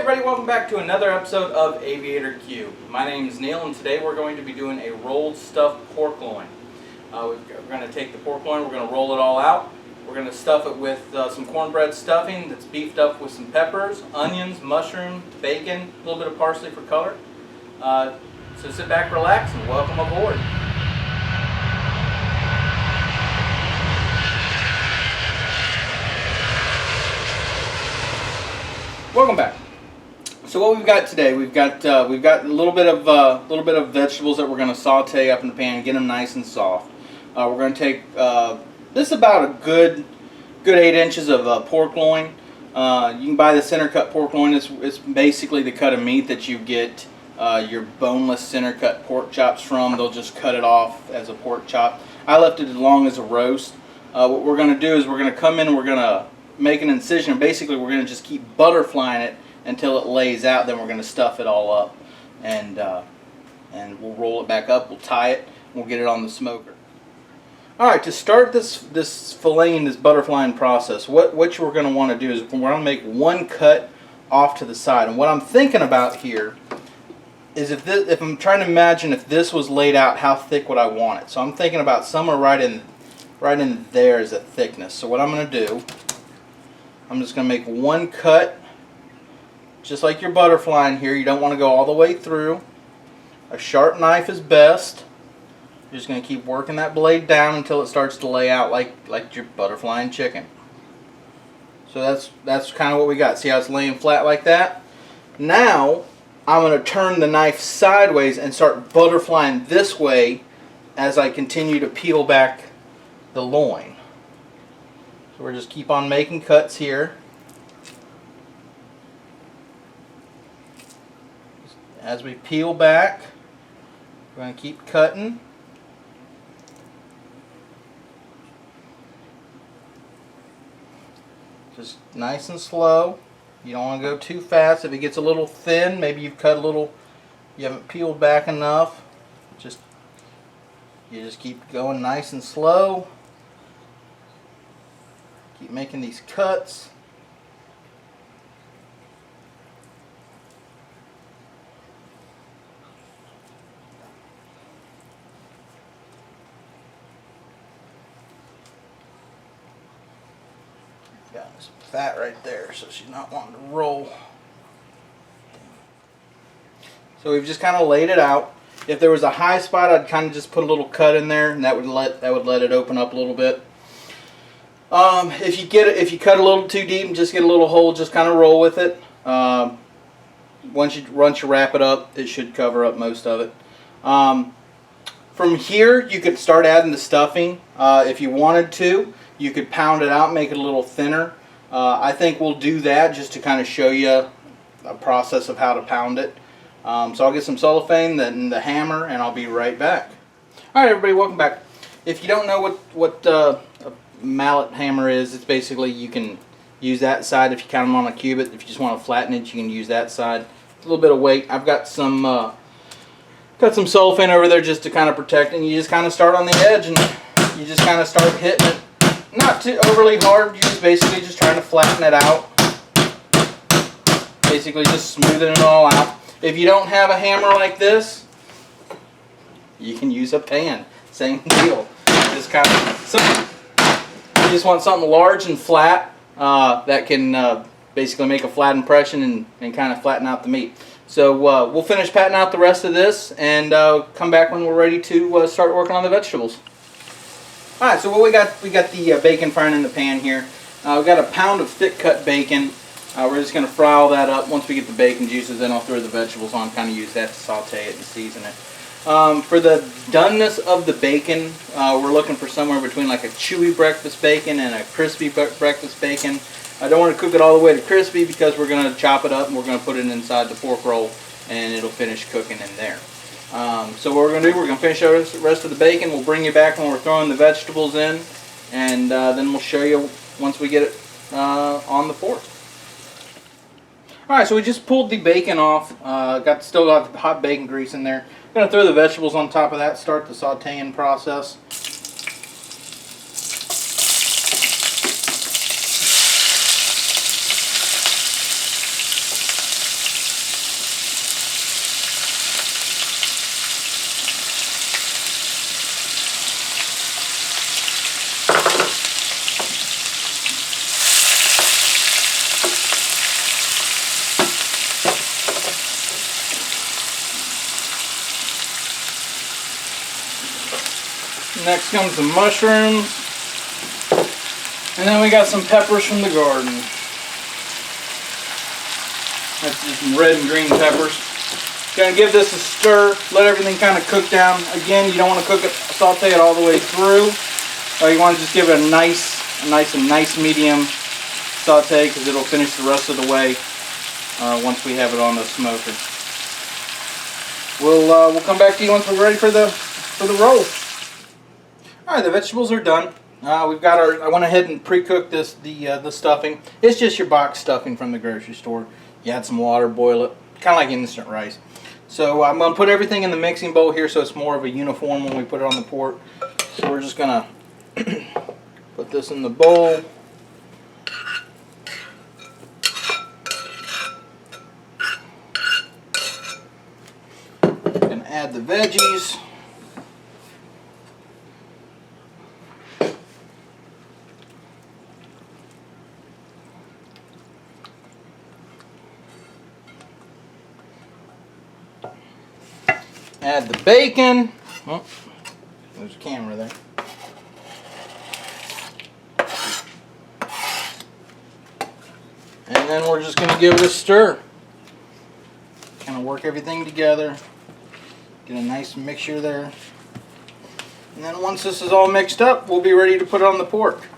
everybody, welcome back to another episode of Aviator Q. My name is Neil, and today we're going to be doing a rolled stuffed pork loin. We're going to take the pork loin, we're going to roll it all out. We're going to stuff it with some cornbread stuffing that's beefed up with some peppers, onions, mushroom, bacon, a little bit of parsley for color. So sit back, relax, and welcome aboard. Welcome back. So what we've got today, we've got a little bit of vegetables that we're going to saute up in the pan, get them nice and soft. We're going to take this is about a good 8 inches of pork loin. You can buy the center cut pork loin. It's basically the cut of meat that you get your boneless center cut pork chops from. They'll just cut it off as a pork chop. I left it as long as a roast. What we're going to do is we're going to come in and we're going to make an incision. Basically, we're going to just keep butterflying it until it lays out. Then we're going to stuff it all up, and we'll roll it back up. We'll tie it, and we'll get it on the smoker. All right, to start this filleting, this butterflying process, what we're going to want to do is we're going to make one cut off to the side. And what I'm thinking about here is if I'm trying to imagine if this was laid out, how thick would I want it? So I'm thinking about somewhere right in there is a thickness. So what I'm going to do, I'm just going to make one cut, just like your butterflying here. You don't want to go all the way through. A sharp knife is best. You're just going to keep working that blade down until it starts to lay out like your butterflying chicken. So that's kind of what we got. See how it's laying flat like that? Now I'm going to turn the knife sideways and start butterflying this way as I continue to peel back the loin. So we're just keep on making cuts here. As we peel back, we're going to keep cutting. Just nice and slow. You don't want to go too fast. If it gets a little thin, maybe you've cut a little, you haven't peeled back enough. You just keep going nice and slow. Keep making these cuts. Got some fat right there, so she's not wanting to roll. So we've just kind of laid it out. If there was a high spot, I'd kind of just put a little cut in there, and that would let it open up a little bit. If you cut a little too deep and just get a little hole, just kind of roll with it. Once you wrap it up, it should cover up most of it. From here, you could start adding the stuffing. If you wanted to, you could pound it out, make it a little thinner. I think we'll do that just to kind of show you a process of how to pound it. So I'll get some cellophane, then the hammer, and I'll be right back. All right, everybody, welcome back. If you don't know what a mallet hammer is, it's basically you can use that side if you count them on a cubit. If you just want to flatten it, you can use that side. A little bit of weight. I've got some cellophane over there just to kind of protect it. And you just kind of start on the edge and you just kind of start hitting it. Not too overly hard. You're just basically just trying to flatten it out. Basically just smoothing it all out. If you don't have a hammer like this, you can use a pan. Same deal. Just kind of you just want something large and flat that can basically make a flat impression and kind of flatten out the meat. So we'll finish patting out the rest of this and come back when we're ready to start working on the vegetables. Alright, so what we got the bacon frying in the pan here. We've got a pound of thick cut bacon. We're just going to fry all that up. Once we get the bacon juices, then I'll throw the vegetables on, kind of use that to saute it and season it. For the doneness of the bacon, we're looking for somewhere between like a chewy breakfast bacon and a crispy breakfast bacon. I don't want to cook it all the way to crispy because we're going to chop it up and we're going to put it inside the pork roll and it'll finish cooking in there. So what we're going to do, we're going to finish the rest of the bacon. We'll bring you back when we're throwing the vegetables in, and then we'll show you once we get it on the pork. Alright, so we just pulled the bacon off. Still got the hot bacon grease in there. I'm going to throw the vegetables on top of that, start the sauteing process. Next comes the mushrooms. And then we got some peppers from the garden. That's just some red and green peppers. Gonna give this a stir, let everything kind of cook down. Again, you don't want to cook it, saute it all the way through. You want to just give it a nice medium saute, because it'll finish the rest of the way once we have it on the smoker. We'll come back to you once we're ready for the roll. All right, the vegetables are done. We've got our. I went ahead and pre-cooked the stuffing. It's just your box stuffing from the grocery store. You add some water, boil it, kind of like instant rice. So I'm going to put everything in the mixing bowl here, so it's more of a uniform when we put it on the pork. So we're just going to put this in the bowl. Going to add the veggies. Add the bacon. Oh, there's a camera there. And then we're just going to give it a stir. Kind of work everything together. Get a nice mixture there. And then once this is all mixed up, we'll be ready to put it on the pork.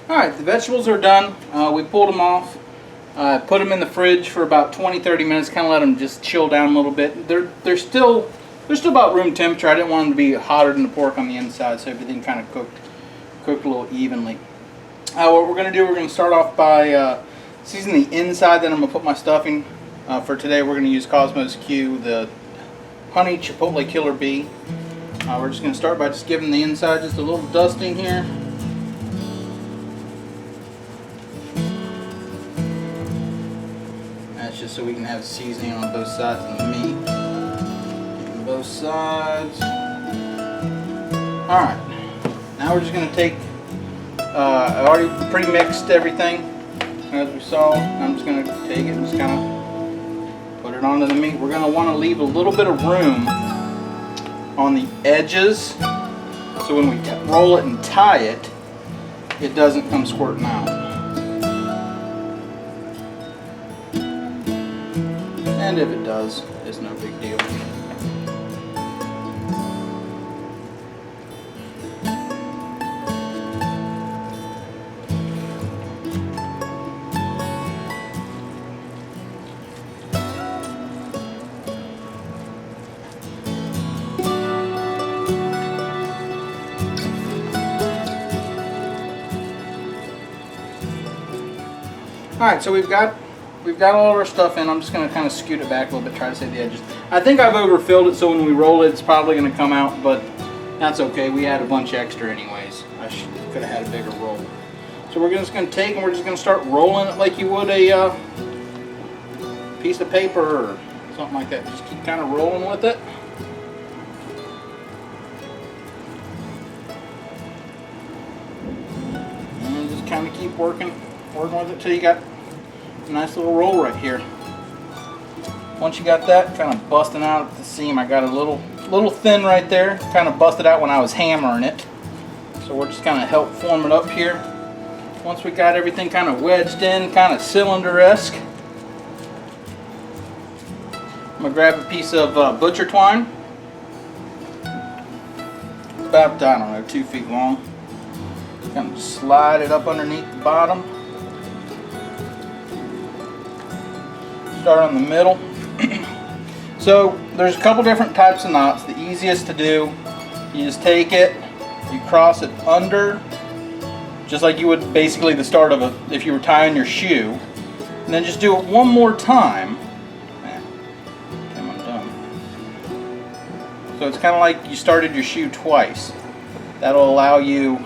Alright, the vegetables are done. We pulled them off. Put them in the fridge for about 20-30 minutes, kind of let them just chill down a little bit. They're still about room temperature. I didn't want them to be hotter than the pork on the inside, so everything kind of cooked a little evenly. What we're going to do, we're going to start off by seasoning the inside, then I'm going to put my stuffing. For today, we're going to use Cosmos Q, the Honey Chipotle Killer Bee. We're just going to start by just giving the inside just a little dusting here. Just so we can have seasoning on both sides of the meat. On both sides. Alright, now we're just going to take, I already pre-mixed everything as we saw. I'm just going to take it and just kind of put it onto the meat. We're going to want to leave a little bit of room on the edges, so when we roll it and tie it, it doesn't come squirting out. And if it does, it's no big deal. Alright, so we've got all of our stuff in. I'm just going to kind of scoot it back a little bit, try to save the edges. I think I've overfilled it, so when we roll it, it's probably going to come out, but that's okay. We had a bunch extra anyways. I could have had a bigger roll. So we're just going to take and we're just going to start rolling it like you would a piece of paper or something like that. Just keep kind of rolling with it. And just kind of keep working with it till you got a nice little roll right here. Once you got that kind of busting out at the seam, I got a little thin right there, kind of busted out when I was hammering it. So we're just kind of help form it up here. Once we got everything kind of wedged in, kind of cylinder-esque, I'm gonna grab a piece of butcher twine. It's about, I don't know, 2 feet long. Kind of slide it up underneath the bottom. Start on the middle. So there's a couple different types of knots. The easiest to do, you just take it, you cross it under, just like you would basically the start of if you were tying your shoe, and then just do it one more time. Man, I'm undone. So it's kind of like you started your shoe twice. That'll allow you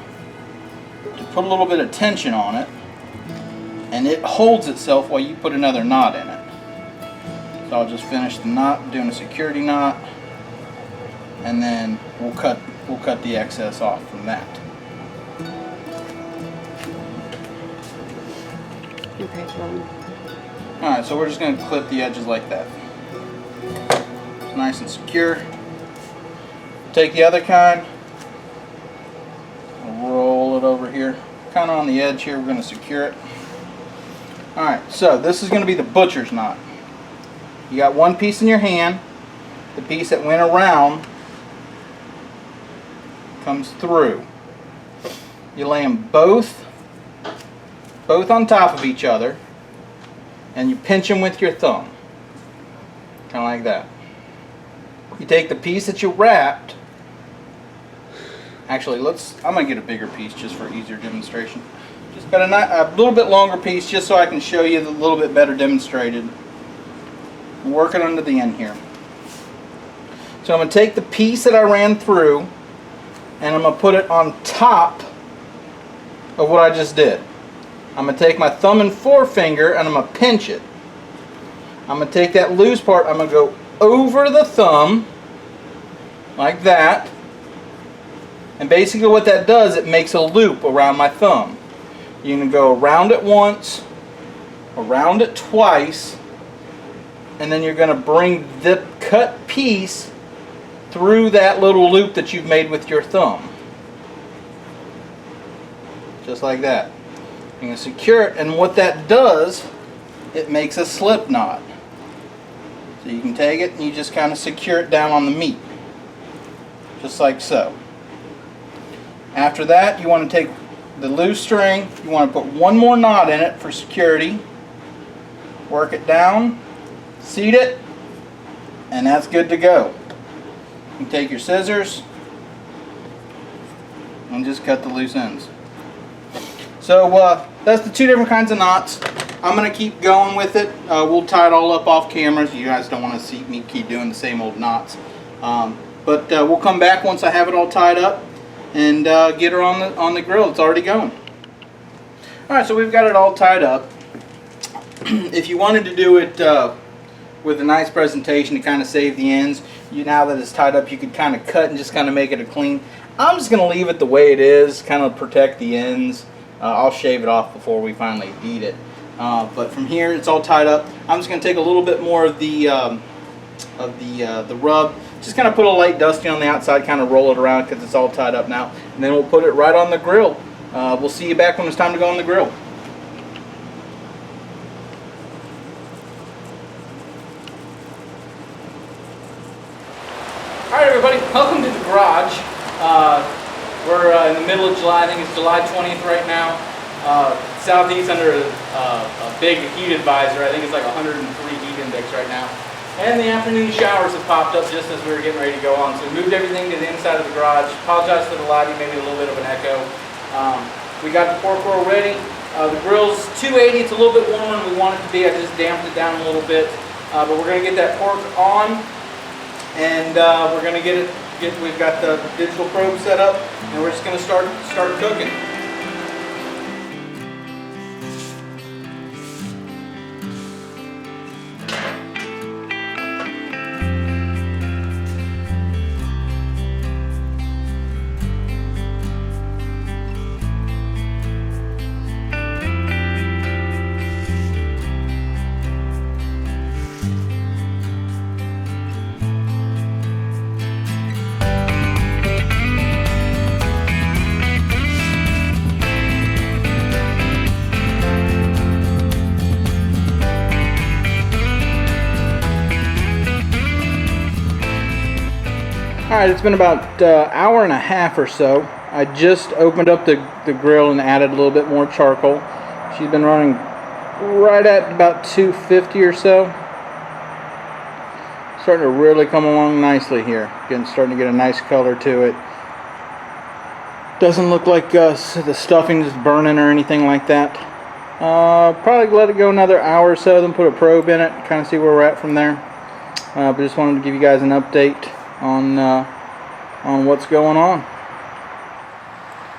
to put a little bit of tension on it, and it holds itself while you put another knot in it. So I'll just finish the knot, doing a security knot, and then we'll cut the excess off from that. Okay, well. Alright, so we're just going to clip the edges like that. It's nice and secure. take the other kind, we'll roll it over here, kind of on the edge here. We're going to secure it. Alright, so this is going to be the butcher's knot. You got one piece in your hand. The piece that went around comes through. You lay them both on top of each other, and you pinch them with your thumb. Kind of like that. You take the piece that you wrapped. Actually, I'm going to get a bigger piece just for easier demonstration. Just got a little bit longer piece just so I can show you a little bit better demonstrated. I'm working under the end here. So I'm going to take the piece that I ran through and I'm going to put it on top of what I just did. I'm going to take my thumb and forefinger and I'm going to pinch it. I'm going to take that loose part, I'm going to go over the thumb like that, and basically what that does, it makes a loop around my thumb. You're going to go around it once, around it twice, and then you're going to bring the cut piece through that little loop that you've made with your thumb. Just like that. You're going to secure it, and what that does, it makes a slip knot. So you can take it and you just kind of secure it down on the meat. Just like so. After that, you want to take the loose string, you want to put one more knot in it for security. Work it down, seat it, and that's good to go. You can take your scissors and just cut the loose ends. So that's the two different kinds of knots. I'm going to keep going with it. We'll tie it all up off camera. You guys don't want to see me keep doing the same old knots. But we'll come back once I have it all tied up and get her on the grill. It's already going. Alright, so we've got it all tied up. If you wanted to do it with a nice presentation to kind of save the ends, now that it's tied up, you could kind of cut and just kind of make it a clean. I'm just going to leave it the way it is, kind of protect the ends. I'll shave it off before we finally eat it. But from here, it's all tied up. I'm just going to take a little bit more of the rub. Just kind of put a light dusting on the outside, kind of roll it around because it's all tied up now. And then we'll put it right on the grill. We'll see you back when it's time to go on the grill. Alright everybody, welcome to the garage. We're in the middle of July. I think it's July 20th right now. Southeast under a big heat advisor. I think it's like 103 heat index right now. And the afternoon showers have popped up just as we were getting ready to go on. So we moved everything to the inside of the garage. Apologize for the lighting, maybe a little bit of an echo. We got the pork roll ready. The grill's 280. It's a little bit warmer than we want it to be. I just dampened it down a little bit. But we're going to get that pork on. And we're going to get it. We've got the digital probe set up, and we're just going to start cooking. Alright, it's been about an hour and a half or so. I just opened up the grill and added a little bit more charcoal. She's been running right at about 250 or so. Starting to really come along nicely here. Starting to get a nice color to it. Doesn't look like the stuffing is burning or anything like that. Probably let it go another hour or so, then put a probe in it, kind of see where we're at from there. But just wanted to give you guys an update on what's going on.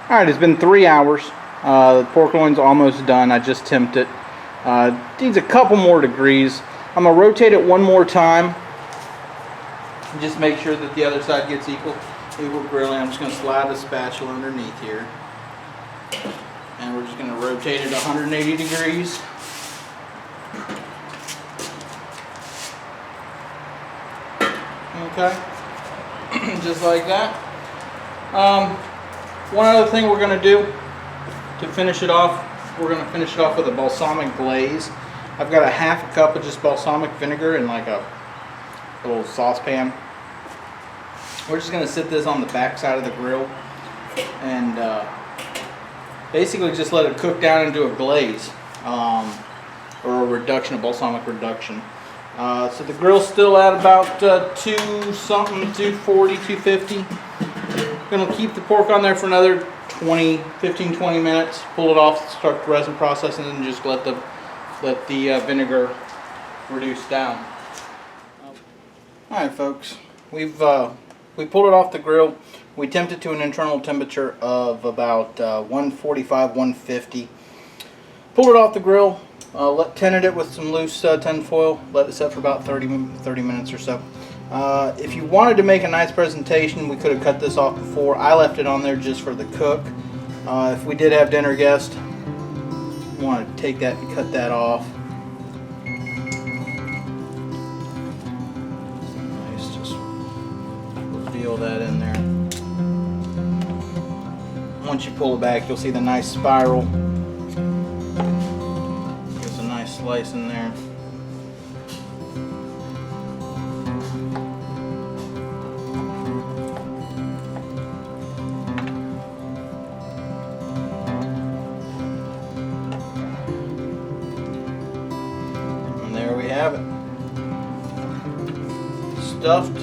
Alright, it's been 3 hours. The pork loin's almost done. I just temped it. Needs a couple more degrees. I'm going to rotate it one more time and just make sure that the other side gets equal grilling. I'm just going to slide the spatula underneath here, and we're just going to rotate it 180 degrees. Okay. just like that. One other thing we're going to do to finish it off, we're going to finish it off with a balsamic glaze. I've got a half a cup of just balsamic vinegar in like a little saucepan. We're just going to sit this on the back side of the grill and basically just let it cook down into a glaze, or a reduction, a balsamic reduction. So the grill's still at about 240, 250. Gonna keep the pork on there for another 15-20 minutes. Pull it off, start the resin process, and then just let the vinegar reduce down. All right, folks, we pulled it off the grill. We temped it to an internal temperature of about 145, 150. Pulled it off the grill. Tinted it with some loose tin foil. Let it set for about 30 minutes or so. If you wanted to make a nice presentation, we could have cut this off before. I left it on there just for the cook. If we did have dinner guests, we want to take that and cut that off. Nice, just reveal that in there. Once you pull it back, you'll see the nice spiral. There's a nice slice in there. And there we have it. Stuffed,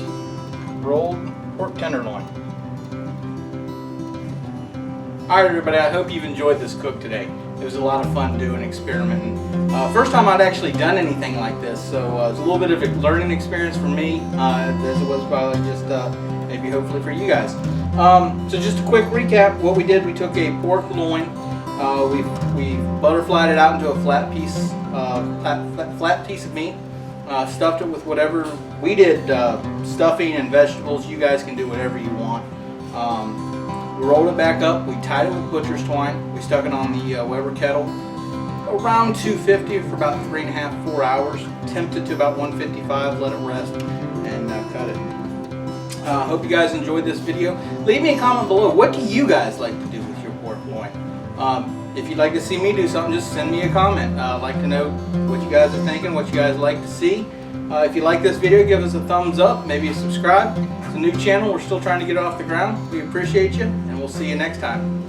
rolled pork tenderloin. Alright everybody, I hope you've enjoyed this cook today. It was a lot of fun doing, experimenting. First time I'd actually done anything like this, so it was a little bit of a learning experience for me, as it was probably just maybe hopefully for you guys. So just a quick recap, what we did, we took a pork loin, we butterflied it out into a flat piece of meat, stuffed it with whatever, we did stuffing and vegetables. You guys can do whatever you want. We rolled it back up, we tied it with butcher's twine, we stuck it on the Weber Kettle around 250 for about 3.5 to 4 hours, temped it to about 155, let it rest, and cut it. Hope you guys enjoyed this video. Leave me a comment below, what do you guys like to do with your pork loin? If you'd like to see me do something, just send me a comment. I'd like to know what you guys are thinking, what you guys like to see. If you like this video, give us a thumbs up, maybe subscribe. It's a new channel, we're still trying to get it off the ground. We appreciate you, and we'll see you next time.